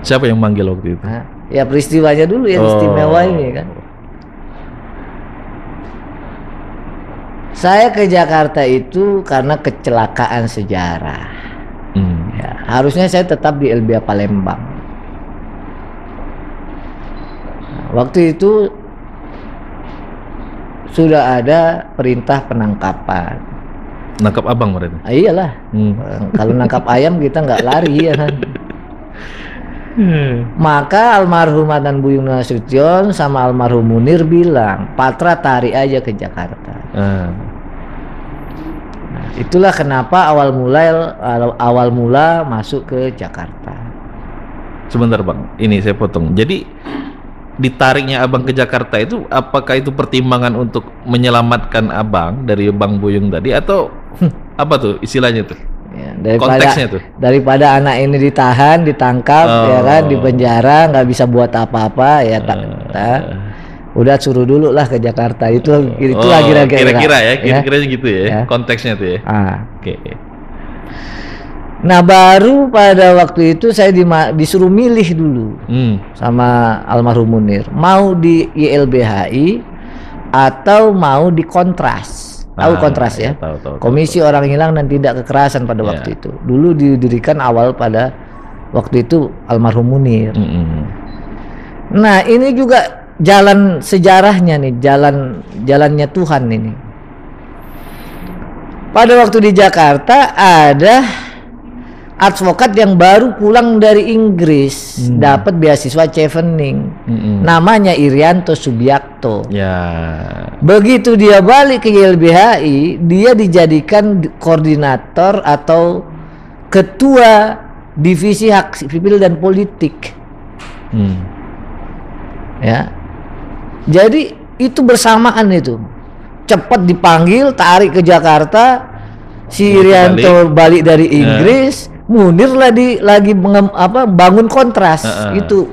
Siapa yang manggil waktu itu? Ya peristiwanya dulu yang istimewa ini kan. Saya ke Jakarta itu karena kecelakaan sejarah. Ya, harusnya saya tetap di LBH Palembang. Nah, waktu itu sudah ada perintah penangkapan. Nangkap Abang berarti? Iyalah. Kalau nangkap ayam kita nggak lari ya kan. Maka almarhum Adnan Buyung Nasution sama almarhum Munir bilang, Patra tarik aja ke Jakarta. Nah, itulah kenapa awal mula masuk ke Jakarta. Sebentar Bang, ini saya potong. Jadi ditariknya Abang ke Jakarta itu, apakah itu pertimbangan untuk menyelamatkan Abang dari Bang Buyung tadi, atau apa tuh istilahnya tuh? Ya, daripada anak ini ditahan, ditangkap, ya kan, di penjara, nggak bisa buat apa-apa, ya udah suruh dulu lah ke Jakarta. Itulah kira-kira gitu ya, konteksnya tuh ya. Oke. Nah, baru pada waktu itu saya disuruh milih dulu sama almarhum Munir, mau di YLBHI atau mau di Kontras. Tahu Kontras ya? Tahu, Komisi Orang Hilang dan Tindak Kekerasan pada waktu itu. Dulu didirikan awal pada waktu itu almarhum Munir. Nah, ini juga jalan sejarahnya nih, jalannya Tuhan ini. Pada waktu di Jakarta ada advokat yang baru pulang dari Inggris, dapat beasiswa Chevening, namanya Irianto Subiakto. Ya. Begitu dia balik ke YLBHI, dia dijadikan koordinator atau ketua divisi hak sipil dan politik. Ya, jadi itu bersamaan itu, cepat dipanggil, tarik ke Jakarta, si Irianto balik dari Inggris. Munir lagi bangun kontras itu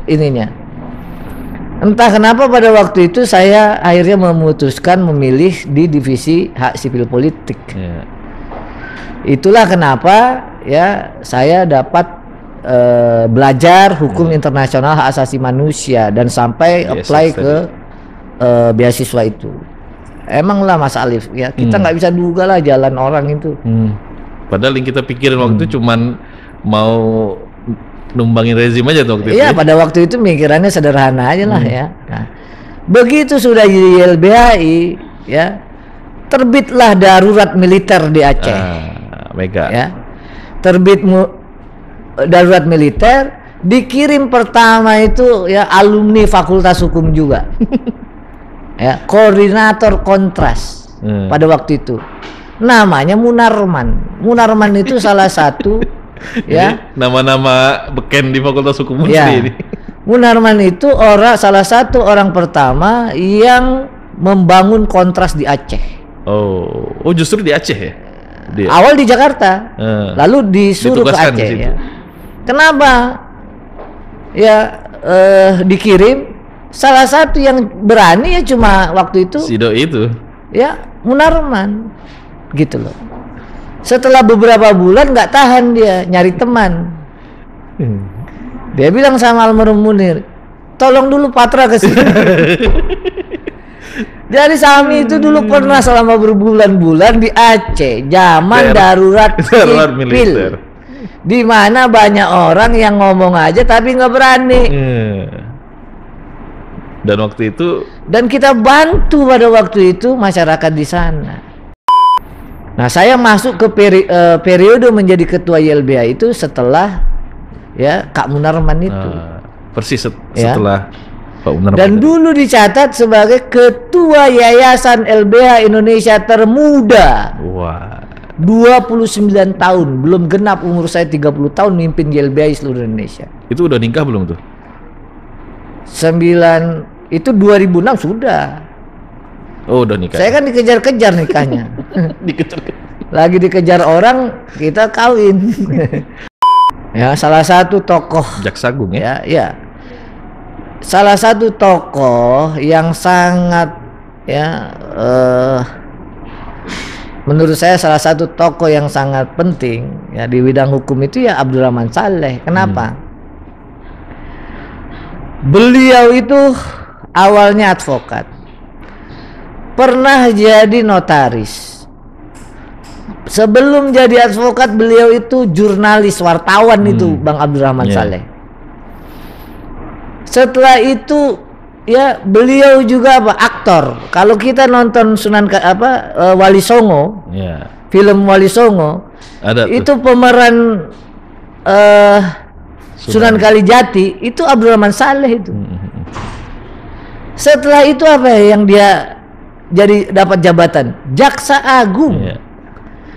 ininya. Entah kenapa pada waktu itu saya akhirnya memutuskan memilih di divisi hak sipil politik. Itulah kenapa ya saya dapat belajar hukum internasional hak asasi manusia dan sampai apply ke beasiswa itu. Emanglah Mas Alif ya, kita nggak bisa duga lah jalan orang itu. Padahal yang kita pikirin waktu itu cuman mau numbangin rezim aja tuh waktu itu. Iya, pada waktu itu mikirannya sederhana aja lah ya. Nah, begitu sudah jadi YLBHI ya, terbitlah darurat militer di Aceh. Mega. Ya. Terbit darurat militer, dikirim pertama itu ya alumni Fakultas Hukum juga. Ya, koordinator kontras pada waktu itu. Namanya Munarman. Munarman itu salah satu ya nama-nama beken di Fakultas Hukum ya. Ini. Munarman itu salah satu orang pertama yang membangun kontras di Aceh. Oh justru di Aceh ya? Awal di Jakarta, lalu disuruh ke Aceh. Ya. Kenapa? Ya dikirim. Salah satu yang berani ya cuma waktu itu. Sido itu. Ya Munarman. Gitu loh. Setelah beberapa bulan nggak tahan dia nyari teman. Dia bilang sama almarhum Munir, tolong dulu Patra ke sini. Jadi Sami itu dulu pernah selama berbulan-bulan di Aceh, zaman darurat sipil, di mana banyak orang yang ngomong aja tapi nggak berani. Dan waktu itu, dan kita bantu pada waktu itu masyarakat di sana. Nah, saya masuk ke periode menjadi ketua YLBHI itu setelah ya Kak Munarman itu. Persis setelah Pak Munarman. Dan dulu dicatat sebagai ketua Yayasan LBH Indonesia termuda. Wah. 29 tahun, belum genap umur saya 30 tahun mimpin YLBHI seluruh Indonesia. Itu udah nikah belum tuh? 2006 sudah. Oh, udah nikah. Saya kan dikejar-kejar nikahnya. Lagi dikejar orang, kita kawin. Ya, salah satu tokoh Jaksa Agung ya. Ya. Salah satu tokoh yang sangat ya menurut saya salah satu tokoh yang sangat penting ya di bidang hukum itu ya Abdurrahman Saleh. Kenapa? Beliau itu awalnya advokat. Pernah jadi notaris. Sebelum jadi advokat beliau itu jurnalis, wartawan itu Bang Abdurrahman Saleh. Setelah itu ya beliau juga aktor. Kalau kita nonton Wali Songo, film Wali Songo, itu pemeran Sunan Kalijati itu Abdurrahman Saleh itu. Setelah itu apa yang dia jadi dapat jabatan? Jaksa Agung.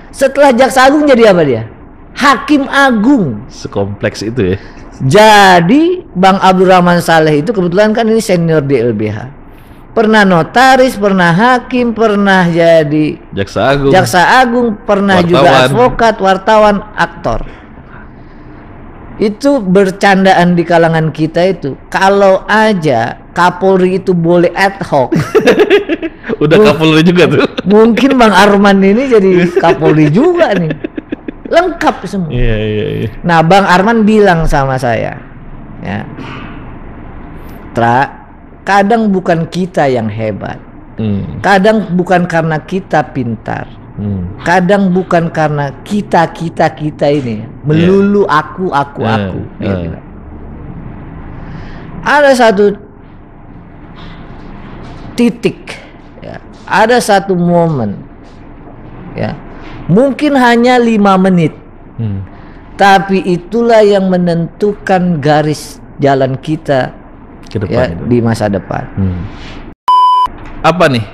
Setelah Jaksa Agung jadi apa dia? Hakim Agung. Sekompleks itu ya. Jadi Bang Abdurrahman Saleh itu kebetulan kan ini senior di LBH. Pernah notaris, pernah hakim, pernah jadi Jaksa Agung, pernah wartawan, juga advokat, wartawan, aktor. Itu bercandaan di kalangan kita itu. Kalau aja Kapolri itu boleh ad hoc. Udah Kapolri juga tuh. Mungkin Bang Arman ini jadi Kapolri juga nih. Lengkap semua. Iya. Nah, Bang Arman bilang sama saya, ya, kadang bukan kita yang hebat. Kadang bukan karena kita pintar. Kadang bukan karena kita ini melulu aku. Ada satu titik, ya, ada satu momen, ya, mungkin hanya 5 menit, Tapi itulah yang menentukan garis jalan kita ke depan di masa depan. Apa nih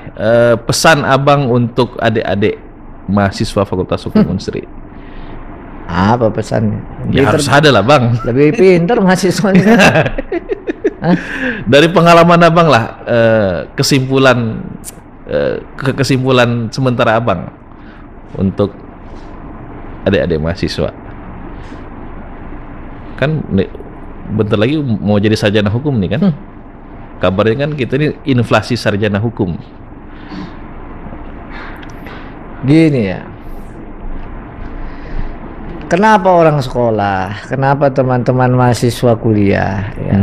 pesan abang untuk adik-adik mahasiswa Fakultas Hukum Unsri? Apa pesannya? Ya harus ada lah bang. Lebih pintar mahasiswanya. Dari pengalaman abang lah, kesimpulan sementara abang untuk adik-adik mahasiswa. Kan bentar lagi mau jadi sarjana hukum nih kan? Kabarnya kan kita ini inflasi sarjana hukum. Gini ya. Kenapa orang sekolah? Kenapa teman-teman mahasiswa kuliah? Ya,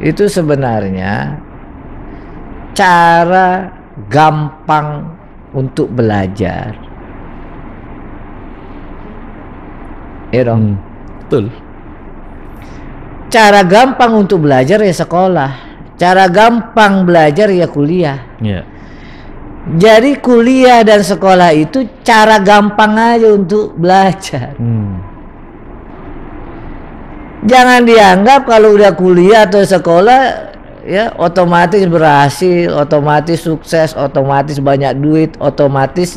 itu sebenarnya cara gampang untuk belajar. Ya dong. Betul. Cara gampang untuk belajar ya sekolah. Cara gampang belajar ya kuliah. Yeah. Jadi kuliah dan sekolah itu cara gampang aja untuk belajar. Jangan dianggap kalau udah kuliah atau sekolah ya otomatis berhasil, otomatis sukses, otomatis banyak duit, otomatis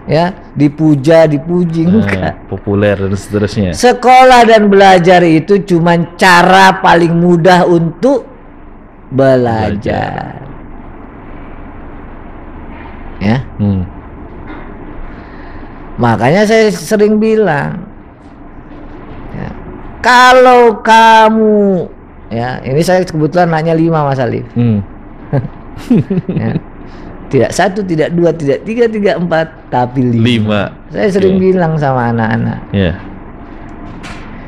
ya dipuja, dipuji, enggak. Populer dan seterusnya. Sekolah dan belajar itu cuma cara paling mudah untuk belajar. Ya. Makanya saya sering bilang ya, kalau kamu ya, ini saya kebetulan nanya 5 Mas Alif. Ya. Tidak 1, tidak 2, tidak 3, tidak 4, tapi 5. Saya sering bilang sama anak-anak.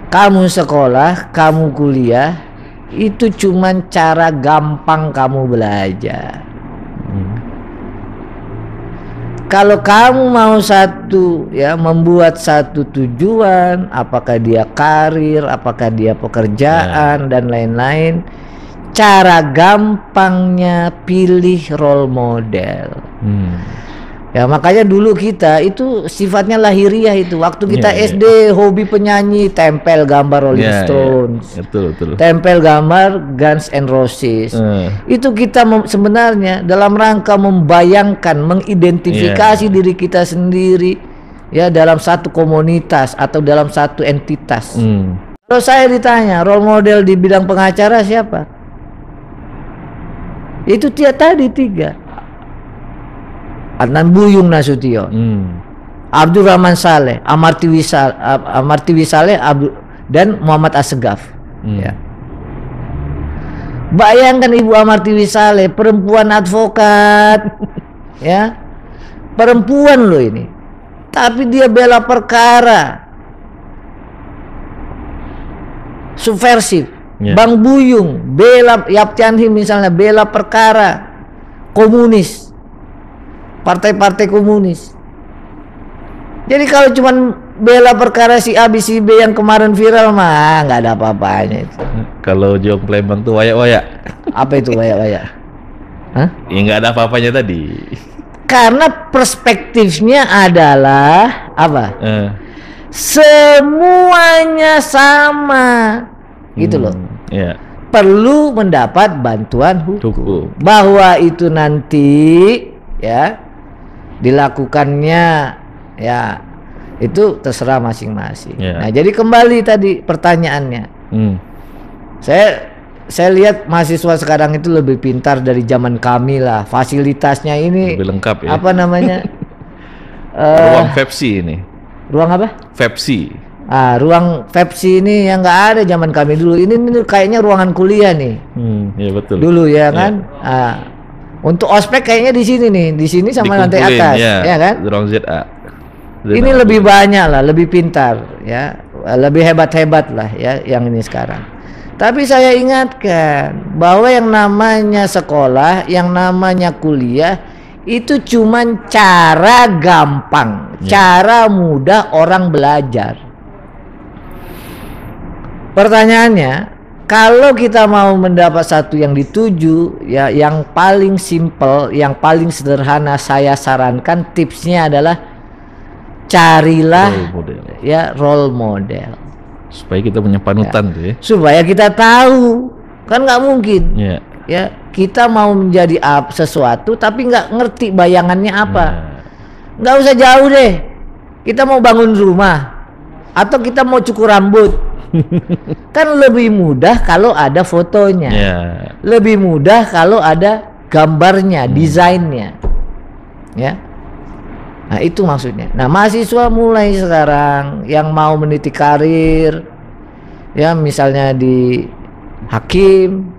Kamu sekolah, kamu kuliah, itu cuman cara gampang kamu belajar. Kalau kamu mau membuat satu tujuan, apakah dia karir, apakah dia pekerjaan dan lain-lain, cara gampangnya pilih role model. Ya makanya dulu kita itu sifatnya lahiriah itu. Waktu kita SD hobi penyanyi, tempel gambar Rolling Stones, betul. Tempel gambar Guns N' Roses. Itu kita sebenarnya dalam rangka membayangkan, mengidentifikasi diri kita sendiri ya dalam satu komunitas atau dalam satu entitas. Kalau saya ditanya role model di bidang pengacara siapa? Itu tadi 3. Adnan Buyung Nasution, Abdul Rahman Saleh, Amartiwi Saleh, dan Muhammad Assegaf. Ya. Bayangkan Ibu Amartiwi Saleh, perempuan advokat, ya, perempuan loh ini, tapi dia bela perkara, subversif. Bang Buyung bela Yaptianhim misalnya, bela perkara komunis, partai-partai komunis. Jadi kalau cuman bela perkara si A, B, si B yang kemarin viral mah nggak ada apa-apanya itu. Kalau Jong Plembang tuh wayak-wayak. Apa itu wayak-wayak? Hah? Ya nggak ada apa-apanya tadi. Karena perspektifnya adalah apa? Semuanya sama, gitu loh. Yeah. Perlu mendapat bantuan hukum. Bahwa itu nanti ya dilakukannya ya itu terserah masing-masing. Nah jadi kembali tadi pertanyaannya, saya lihat mahasiswa sekarang itu lebih pintar dari zaman kami lah. Fasilitasnya ini lebih lengkap ya. Apa namanya? Ruang Fepsi ini. Ruang apa? Fepsi. Ruang Fepsi ini yang nggak ada zaman kami dulu. Ini kayaknya ruangan kuliah nih. Ya betul. Dulu ya kan. Untuk ospek kayaknya di sini nih, di sini sama lantai atas, ya kan? Ruang ZA. Ini lebih banyak lah, lebih pintar, ya, lebih hebat-hebat lah, ya, yang ini sekarang. Tapi saya ingatkan bahwa yang namanya sekolah, yang namanya kuliah itu cuman cara gampang, cara mudah orang belajar. Pertanyaannya, kalau kita mau mendapat satu yang dituju, ya, yang paling simple, yang paling sederhana, saya sarankan tipsnya adalah carilah role model. supaya kita punya panutan tuh ya. Supaya kita tahu, kan nggak mungkin. Ya. Ya, kita mau menjadi sesuatu tapi nggak ngerti bayangannya apa. Nggak usah jauh deh. Kita mau bangun rumah atau kita mau cukur rambut. Kan lebih mudah kalau ada fotonya. Lebih mudah kalau ada gambarnya, desainnya. Ya. Nah, itu maksudnya. Nah, mahasiswa mulai sekarang yang mau meniti karir, ya misalnya di hakim,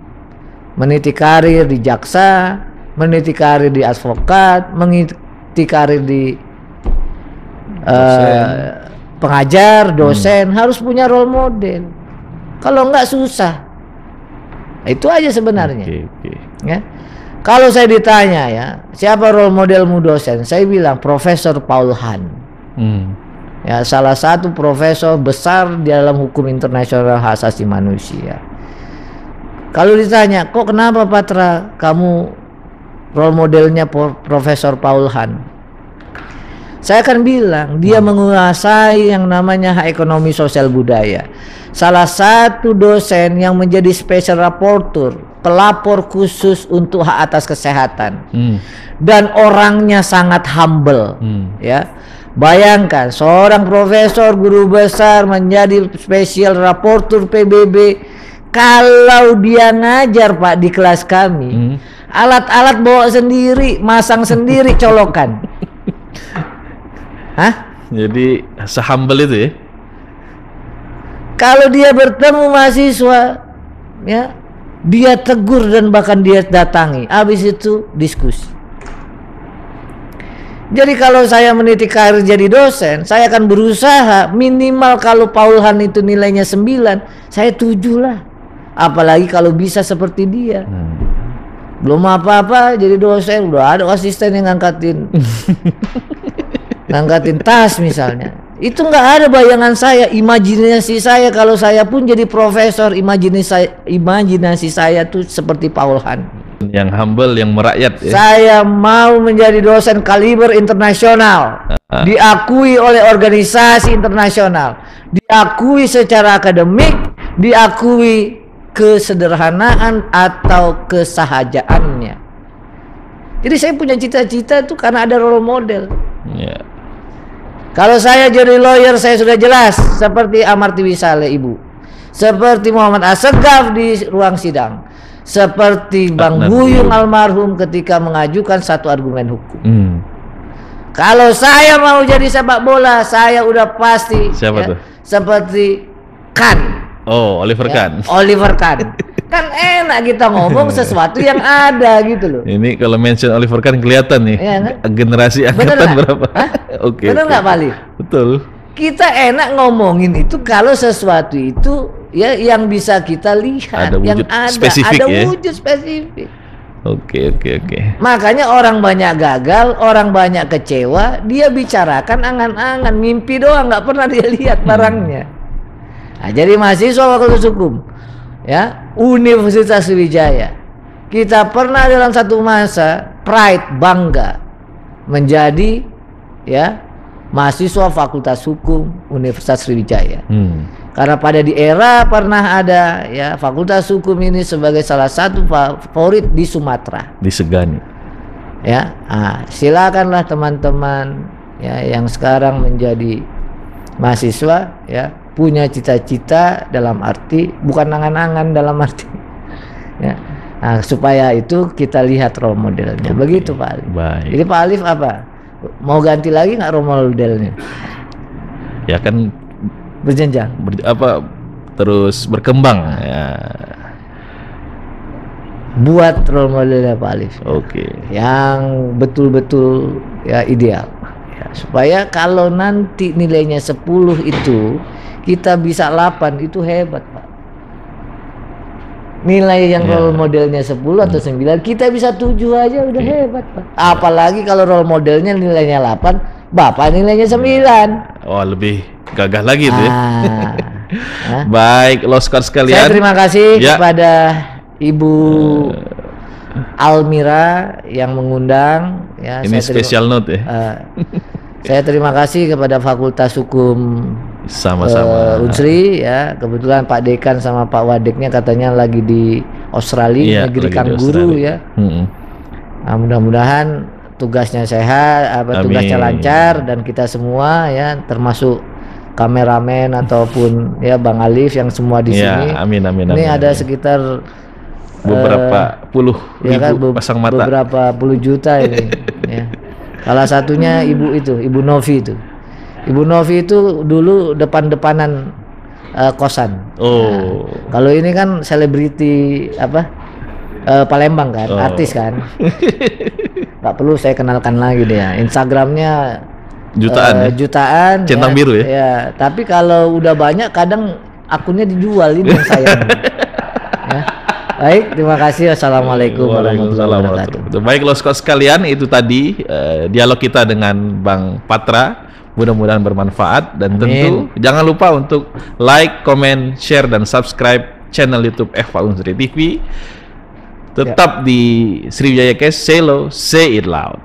meniti karir di jaksa, meniti karir di advokat, meniti karir di pengajar, dosen, harus punya role model. Kalau enggak susah. Nah, itu aja sebenarnya. Ya. Kalau saya ditanya ya, siapa role modelmu dosen? Saya bilang Profesor Paul Hahn. Ya, salah satu profesor besar di dalam hukum internasional hak asasi manusia. Kalau ditanya, kok kenapa Patra kamu role modelnya Profesor Paul Hahn? Saya akan bilang dia menguasai yang namanya hak ekonomi sosial budaya. Salah satu dosen yang menjadi special rapporteur, pelapor khusus untuk hak atas kesehatan, dan orangnya sangat humble. Ya, bayangkan seorang profesor guru besar menjadi special rapporteur PBB. Kalau dia ngajar Pak di kelas kami, alat-alat bawa sendiri, masang sendiri colokan. Hah? Jadi sehumble itu ya? Kalau dia bertemu mahasiswa, ya, dia tegur dan bahkan dia datangi. Habis itu diskusi. Jadi kalau saya meniti karir jadi dosen, saya akan berusaha minimal kalau Paul Hahn itu nilainya 9, saya 7 lah. Apalagi kalau bisa seperti dia. Belum apa-apa jadi dosen, udah ada asisten yang ngangkatin tas misalnya. Itu nggak ada bayangan saya, imajinasi saya kalau saya pun jadi profesor, imajinasi saya tuh seperti Paul Hahn. Yang humble, yang merakyat ya. Saya mau menjadi dosen kaliber internasional, diakui oleh organisasi internasional, diakui secara akademik, diakui kesederhanaan atau kesahajaannya. Jadi saya punya cita-cita itu karena ada role model. Kalau saya jadi lawyer, saya sudah jelas seperti Amarty Wisale Ibu, seperti Muhammad Assegaf di ruang sidang, seperti Bang Buyung almarhum ketika mengajukan satu argumen hukum. Kalau saya mau jadi sepak bola, saya udah pasti tuh? Seperti Kahn. Oh, Oliver Kahn. Oliver Kahn. Kan enak kita ngomong sesuatu yang ada gitu loh. Ini kalau mention Oliver Kahn kelihatan nih. Ya, kan? Generasi angkatan berapa? Oke. Benar nggak, Pak Ali? Betul. Kita enak ngomongin itu kalau sesuatu itu ya yang bisa kita lihat, ada wujud yang spesifik, ada wujud spesifik. Oke. Makanya orang banyak gagal, orang banyak kecewa, dia bicarakan angan-angan, mimpi doang, nggak pernah dia lihat barangnya. Nah, jadi mahasiswa Fakultas Hukum, ya, Universitas Sriwijaya, kita pernah dalam satu masa pride, bangga menjadi ya mahasiswa Fakultas Hukum Universitas Sriwijaya. Karena pada di era pernah ada ya Fakultas Hukum ini sebagai salah satu favorit di Sumatera. Disegani. Ya, silakanlah teman-teman ya yang sekarang menjadi mahasiswa ya punya cita-cita dalam arti bukan angan-angan dalam arti ya. Nah, supaya itu kita lihat role modelnya. Begitu Pak Alif. Baik. Jadi Pak Alif apa? Mau ganti lagi nggak role modelnya? Ya kan berjenjang. Terus berkembang ya. Buat role modelnya Pak Alif. Oke. Yang betul-betul ya ideal. Ya, supaya kalau nanti nilainya 10 itu kita bisa 8 itu hebat Pak. Nilai yang role modelnya 10 atau 9 kita bisa 7 aja udah hebat Pak. Apalagi kalau role modelnya nilainya 8, Bapak nilainya 9. Oh, lebih gagah lagi itu ya. Baik, Loskar sekalian. Saya terima kasih kepada Ibu Almira yang mengundang ya. Ini special note ya. Saya terima kasih kepada Fakultas Hukum Sama-sama. Unsri ya, kebetulan Pak Dekan sama Pak Wadeknya katanya lagi di Australia, negeri kanguru ya. Nah, mudah-mudahan tugasnya sehat, tugasnya lancar, dan kita semua ya, termasuk kameramen ataupun ya Bang Alif yang semua di sini. Amin. Ini ada sekitar beberapa puluh ribu pasang mata. Beberapa puluh juta ini. Ya. Salah satunya Ibu Novi itu. Ibu Novi itu dulu depan-depanan kosan. Nah, kalau ini kan selebriti Palembang kan, artis kan. Nggak perlu saya kenalkan lagi dia. Instagramnya jutaan. Centang biru ya. Ya, tapi kalau udah banyak kadang akunnya dijual, ini yang sayang. Ya. Baik, terima kasih. Assalamualaikum warahmatullahi wabarakatuh. Baik, Loskos sekalian, itu tadi dialog kita dengan Bang Patra. Mudah-mudahan bermanfaat, dan tentu jangan lupa untuk like, comment, share, dan subscribe channel YouTube Eva Unsri TV. Tetap di Sriwijaya Cash, say low, say it loud.